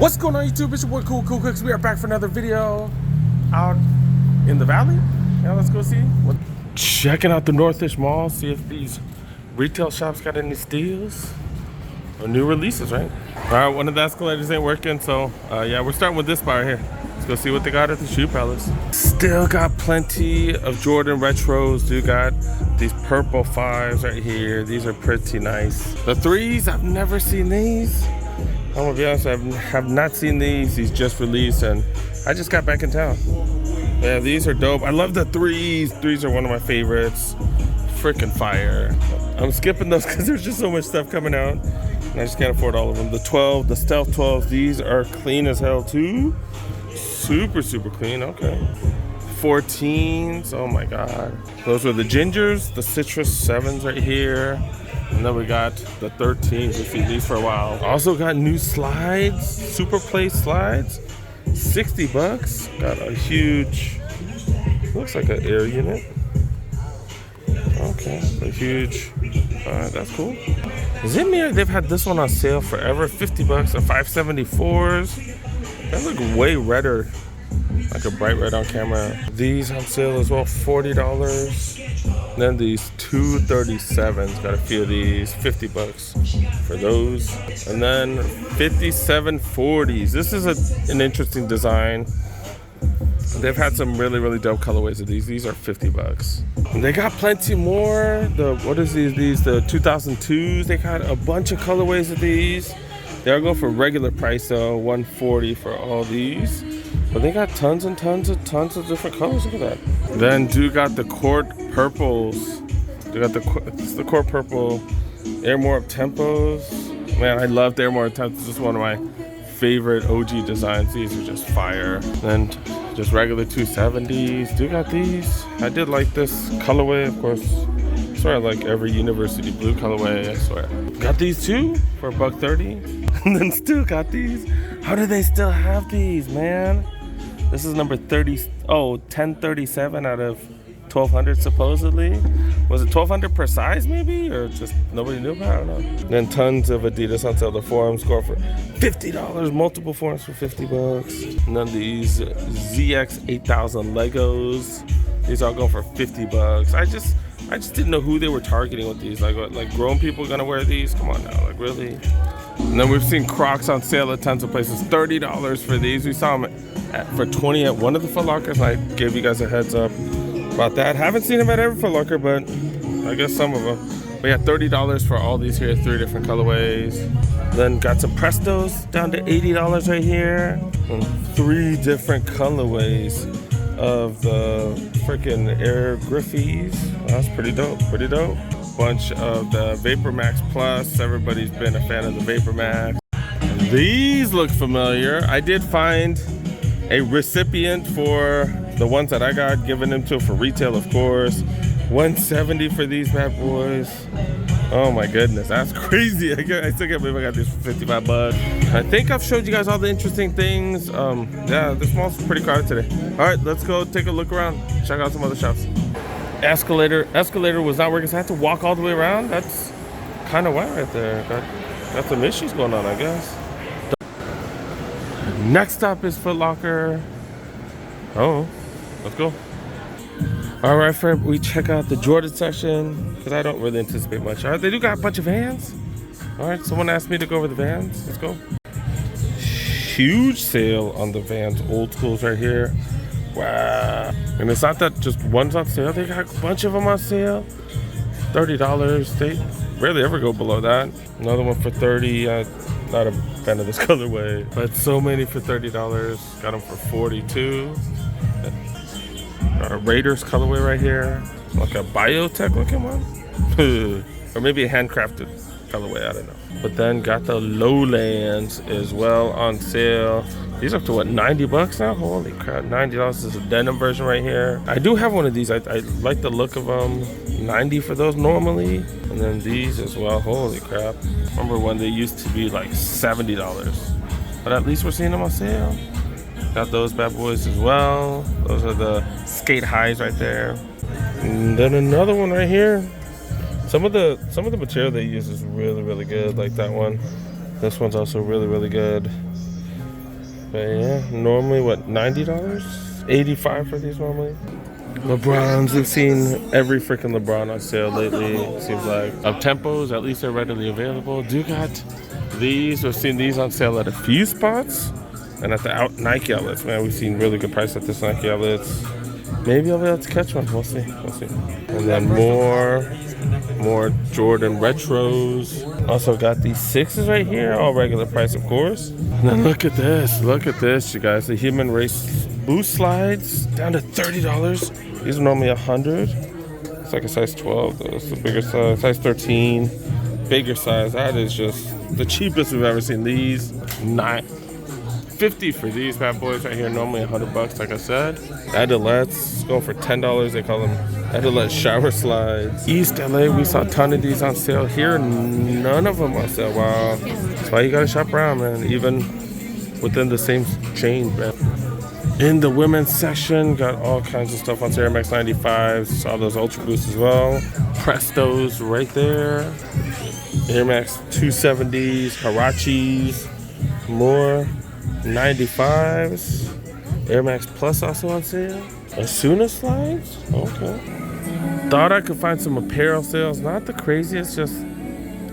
What's going on YouTube? It's your boy Cool Cooks. We are back for another video out in the valley. Yeah, let's go see. Checking out the Northridge Mall, see if these retail shops got any steals or new releases, right? All right, one of the escalators ain't working, so yeah, we're starting with this bar here. Let's go see what they got at the Shoe Palace. Still got plenty of Jordan retros. Dude, got these purple 5s right here. These are pretty nice. The 3s, I've never seen these. I'm gonna be honest, I have not seen these. These just released and I just got back in town. Yeah, these are dope. I love the 3s. 3s are one of my favorites. Freaking fire. I'm skipping those because there's just so much stuff coming out and I just can't afford all of them. The 12, the Stealth 12s, these are clean as hell too. Super clean, okay. 14s, oh my God. Those were the Gingers, the Citrus 7s right here. And then we got the 13s. We've seen these for a while. Also got new slides, Super Play slides, 60 bucks. Got a huge, looks like an air unit. Okay, a huge, all right, that's cool. Is it me or they've had this one on sale forever? 50 bucks, the 574s. They look way redder, like a bright red on camera. These on sale as well, $40. And then these 237s, got a few of these, 50 bucks for those. And then 5740s. This is an interesting design. They've had some really dope colorways of these. These are 50 bucks. And they got plenty more. What is these? The 2002s. They got a bunch of colorways of these. They'll go for regular price though, $140 for all these. But they got tons of different colors. Look at that. Then dude got the Court Purples. They got the Court Purple Air More Up Tempos. Man, I love the Air More Up Tempos. This is one of my favorite OG designs. These are just fire. Then just regular 270s. Dude got these. I did like this colorway, of course. I swear I like every University Blue colorway, I swear. Got these too for $130. And then still got these. How do they still have these, man? This is number 1037 out of 1200 supposedly. Was it 1200 per size maybe? Or just nobody knew about it? I don't know. Then tons of Adidas on sale. The forums go for $50. Multiple forums for 50 bucks. And then these ZX 8000 Legos. These all go for 50 bucks. I just didn't know who they were targeting with these. Like grown people gonna wear these? Come on now, like really? And then we've seen Crocs on sale at tons of places. $30 for these. We saw them for $20 at one of the Foot Lockers. And I gave you guys a heads up about that. Haven't seen them at every Foot Locker, but I guess some of them. We had $30 for all these here, 3 different colorways. Then got some Prestos down to $80 right here. And 3 different colorways of the freaking Air Griffies. That's pretty dope, Bunch of the Vapor Max Plus. Everybody's been a fan of the Vapor Max. These look familiar. I did find a recipient for the ones that I got, giving them to for retail, of course. $170 for these bad boys. Oh my goodness, that's crazy. I still can't believe I got these for 55 bucks. I think I've showed you guys all the interesting things. Yeah, this mall's pretty crowded today. All right, let's go take a look around. Check out some other shops. Escalator was not working, so I had to walk all the way around. That's kind of wild right there. Got some issues going on, I guess. Next up is Foot Locker. Oh, let's go. All right, friend, we check out the Jordan section because I don't really anticipate much. All right, they do got a bunch of Vans. All right, someone asked me to go over the Vans. Let's go. Huge sale on the Vans old schools right here. Wow. And it's not that just one's on sale. They got a bunch of them on sale. $30. They rarely ever go below that. Another one for $30. Not a fan of this colorway, but so many for $30. Got them for $42. Got a Raiders colorway right here. Like a biotech looking one. Or maybe a handcrafted colorway, I don't know. But then got the Lowlands as well on sale. These are up to what, 90 bucks now? Holy crap, $90. This is a denim version right here. I do have one of these. I like the look of them. 90 for those normally. And then these as well. Holy crap. Remember when they used to be like $70. But at least we're seeing them on sale. Got those bad boys as well. Those are the skate highs right there. And then another one right here. Some of the material they use is really good, like that one. This one's also really good. But yeah, normally what, $90? $85 for these normally. LeBrons, we've seen every freaking LeBron on sale lately. It seems like up tempos, at least they're readily available. Do got these. We've seen these on sale at a few spots, and at the Nike outlets. Man, we've seen really good price at this Nike outlets. Maybe I'll be able to catch one. We'll see. We'll see. And then more Jordan retros. Also got these 6s right here, all regular price, of course. And then look at this. Look at this, you guys. The Human Race boost slides down to $30. These are normally $100. It's like a size 12. It's the bigger size. Size 13. Bigger size. That is just the cheapest we've ever seen. These $50 for these bad boys right here. Normally $100, like I said. Adelettes go for $10. They call them Adelet shower slides. East LA, we saw a ton of these on sale. Here, none of them on sale. Wow. That's why you gotta shop around, man. Even within the same chain, man. In the women's section, got all kinds of stuff on sale. Air Max 95s, saw those Ultra Boosts as well. Prestos right there. Air Max 270s, Harachis, more 95s. Air Max Plus also on sale. Asuna slides? Okay. Thought I could find some apparel sales. Not the craziest, just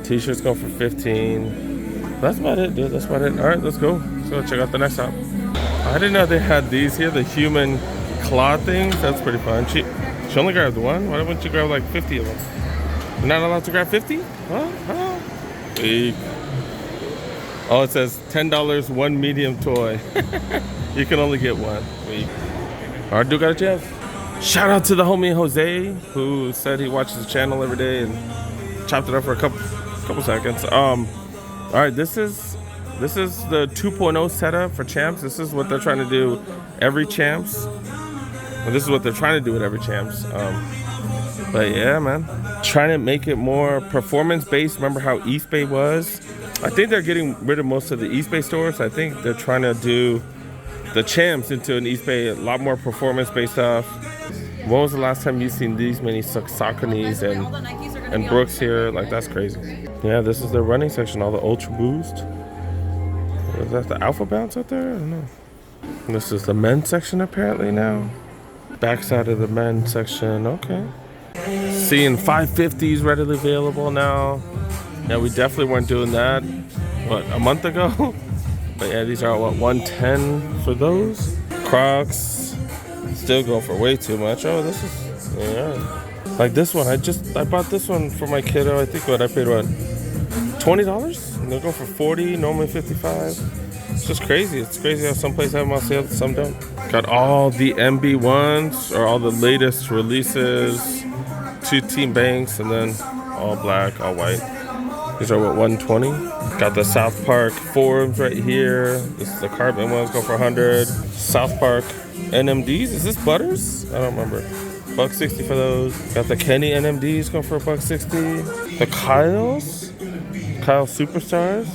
t-shirts going for $15. That's about it, dude. That's about it. All right, let's go. Let's go check out the next shop. I didn't know they had these here, the human claw things. That's pretty fun. She only grabbed one. Why wouldn't you grab like 50 of them? You're not allowed to grab 50? Huh? Weak. Oh, it says $10, one medium toy. You can only get one. Weak. All right, dude, got a chance. Shout out to the homie Jose, who said he watches the channel every day and chopped it up for a couple seconds. All right, this is the 2.0 setup for champs. This is what they're trying to do every champs. Well, this is what they're trying to do with every champs. But yeah, man, trying to make it more performance based. Remember how East Bay was? I think they're getting rid of most of the East Bay stores. I think they're trying to do the champs into an East Bay, a lot more performance based stuff. When was the last time you seen these many Sauconys and Brooks here? Like, that's crazy. Yeah, this is the running section, all the Ultra Boost. Is that the Alpha Bounce out there? I don't know. This is the men's section apparently now. Backside of the men's section, okay. Seeing 550s readily available now. Yeah, we definitely weren't doing that, what, a month ago? But yeah, these are what, 110 for those. Crocs still go for way too much. Oh, this is, yeah. Like this one, I bought this one for my kiddo. I think I paid what, $20? And they'll go for 40, normally 55. It's just crazy. It's crazy how some places have them on sale, some don't. Got all the MB1s, or all the latest releases. 2 Team Banks, and then all black, all white. These are what, 120? Got the South Park forums right here. This is the carbon ones, go for 100. South Park NMDs, is this Butters? I don't remember. $160 for those. Got the Kenny NMDs, go for $160. The Kyle Superstars.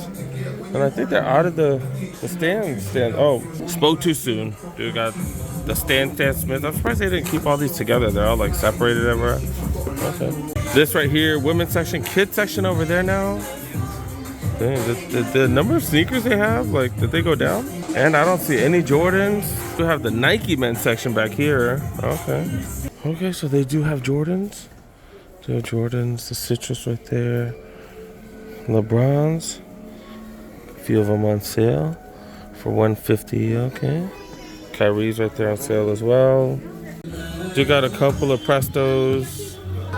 And I think they're out of the stand. Oh, spoke too soon. Dude, got the Stan Smith. I'm surprised they didn't keep all these together. They're all like separated everywhere. Okay. This right here, women's section, kids section over there now. Dang, the number of sneakers they have, like, did they go down? And I don't see any Jordans. We have the Nike men's section back here. Okay. Okay, so they do have Jordans. They have Jordans, the Citrus right there. LeBrons. A few of them on sale for $150. Okay. Kyrie's right there on sale as well. Do got a couple of Prestos.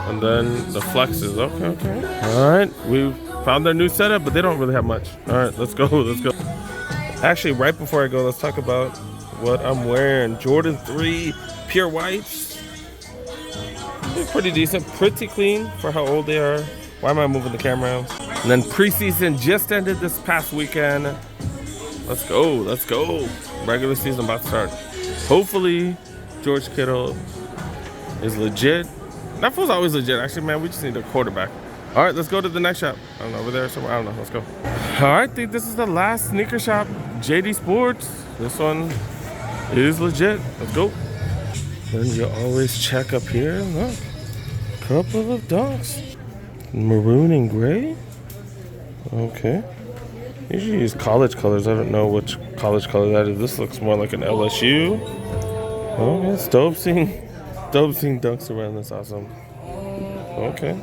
And then the Flexes. Okay. All right, we found their new setup, but they don't really have much. All right, let's go. Actually, right before I go, let's talk about what I'm wearing. Jordan 3 pure whites. They're pretty decent, pretty clean for how old they are. Why am I moving the camera? And then preseason just ended this past weekend. Let's go. Regular season about to start. Hopefully, George Kittle is legit. That fool's always legit. Actually, man, we just need a quarterback. All right, let's go to the next shop. I don't know, over there somewhere. I don't know. Let's go. All right, I think this is the last sneaker shop. JD Sports. This one is legit. Let's go. Then you always check up here. Look, couple of Dunks. Maroon and gray. Okay. Usually use college colors. I don't know which college color that is. This looks more like an LSU. Oh, it's dope seeing dunks around. That's awesome. Okay.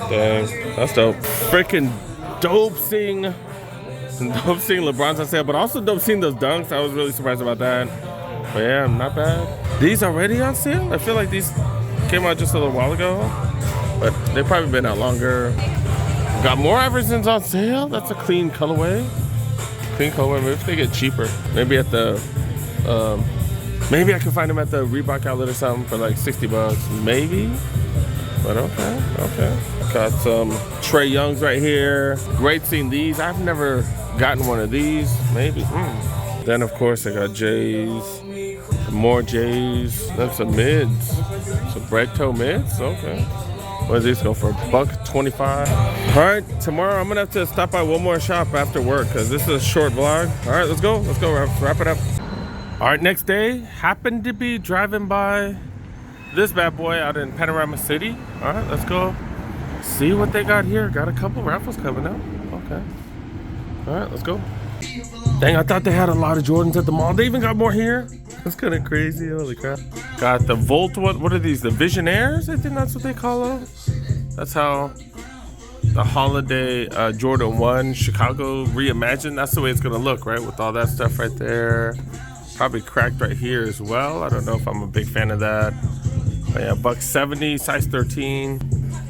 Dang, that's dope. Freaking dope seeing LeBron's on sale, but also dope seeing those dunks. I was really surprised about that. But yeah, not bad. These already on sale? I feel like these came out just a little while ago, but they've probably been out longer. Got more Eversons on sale. That's a clean colorway. Maybe if they get cheaper. Maybe at the, maybe I can find them at the Reebok outlet or something for like 60 bucks. Maybe. But okay. Got some Trey Youngs right here. Great seeing these. I've never gotten one of these. Maybe. Then of course I got J's. More J's. Then some mids. Some bread toe mids. Okay. What does these go for? $1.25. All right, tomorrow I'm gonna have to stop by one more shop after work because this is a short vlog. All right, let's go. Wrap it up. All right, next day, happened to be driving by this bad boy out in Panorama City. All right, let's go see what they got here. Got a couple raffles coming up. Okay. All right, let's go. Dang, I thought they had a lot of Jordans at the mall. They even got more here. That's kind of crazy. Holy crap. Got the Volt, what are these? The Visionaires? I think that's what they call them. That's how the holiday Jordan 1 Chicago reimagined. That's the way it's going to look, right? With all that stuff right there. Probably cracked right here as well. I don't know if I'm a big fan of that. But yeah, $1.70, size 13.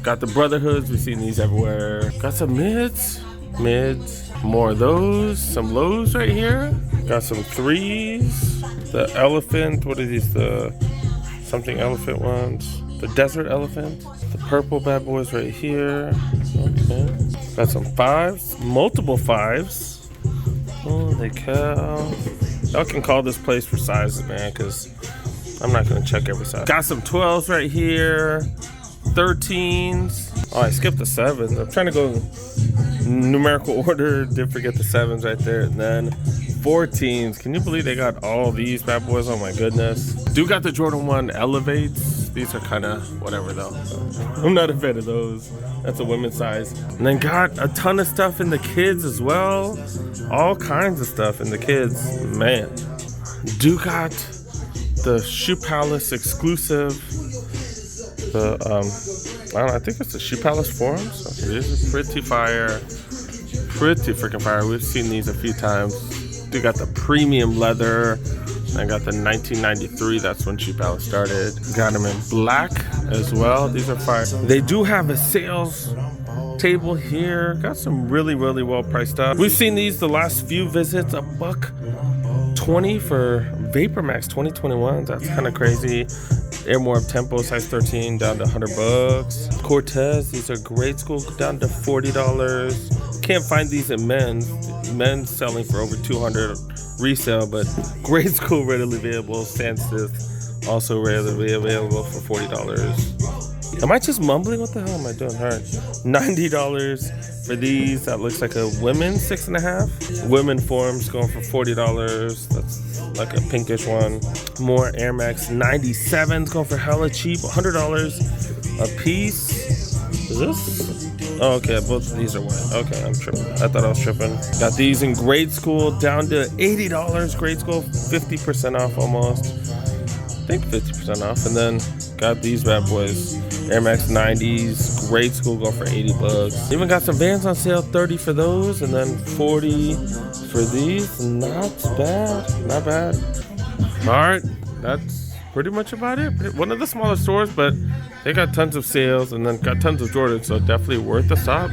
Got the Brotherhoods. We've seen these everywhere. Got some mids. More of those. Some lows right here. Got some threes. The elephant. What are these? The something elephant ones. The desert elephant. The purple bad boys right here. Okay. Got some fives. Multiple fives. Holy cow. Y'all can call this place for sizes, man, because I'm not going to check every size. Got some 12s right here. 13s. Oh, I skipped the 7s. I'm trying to go numerical order. Did forget the 7s right there. And then 14s. Can you believe they got all these bad boys? Oh my goodness. Do got the Jordan 1 Elevates. These are kind of whatever though. I'm not a fan of those. That's a women's size. And then got a ton of stuff in the kids as well. All kinds of stuff in the kids. Man. Do got the Shoe Palace exclusive. The I don't know, I think it's the Shoe Palace forums. Okay, these are pretty fire. Pretty freaking fire. We've seen these a few times. They got the premium leather. I got the 1993. That's when Shoe Palace started. Got them in black as well. These are fire. They do have a sales table here. Got some really well priced stuff. We've seen these the last few visits. $1.20 for Vapor Max 2021. That's kind of crazy. Airmore Tempo size 13 down to $100. Cortez, these are grade school down to $40. Can't find these in men's selling for over $200 resale, but grade school readily available. Sandstith also readily available for $40. Am I just mumbling? What the hell am I doing? All right, $90 for these. That looks like a women's 6.5. Women forms going for $40. That's like a pinkish one. More Air Max 97s going for hella cheap, $100 a piece. Is this? Oh, okay, both of these are white. Okay, I'm tripping. I thought I was tripping. Got these in grade school down to $80. Grade school, 50% off almost. I think 50% off. And then got these bad boys. Air Max 90s, grade school go for $80. Even got some Vans on sale, 30 for those, and then 40 for these. Not bad. All right, that's pretty much about it. One of the smaller stores, but they got tons of sales and then got tons of Jordans, so definitely worth the stop.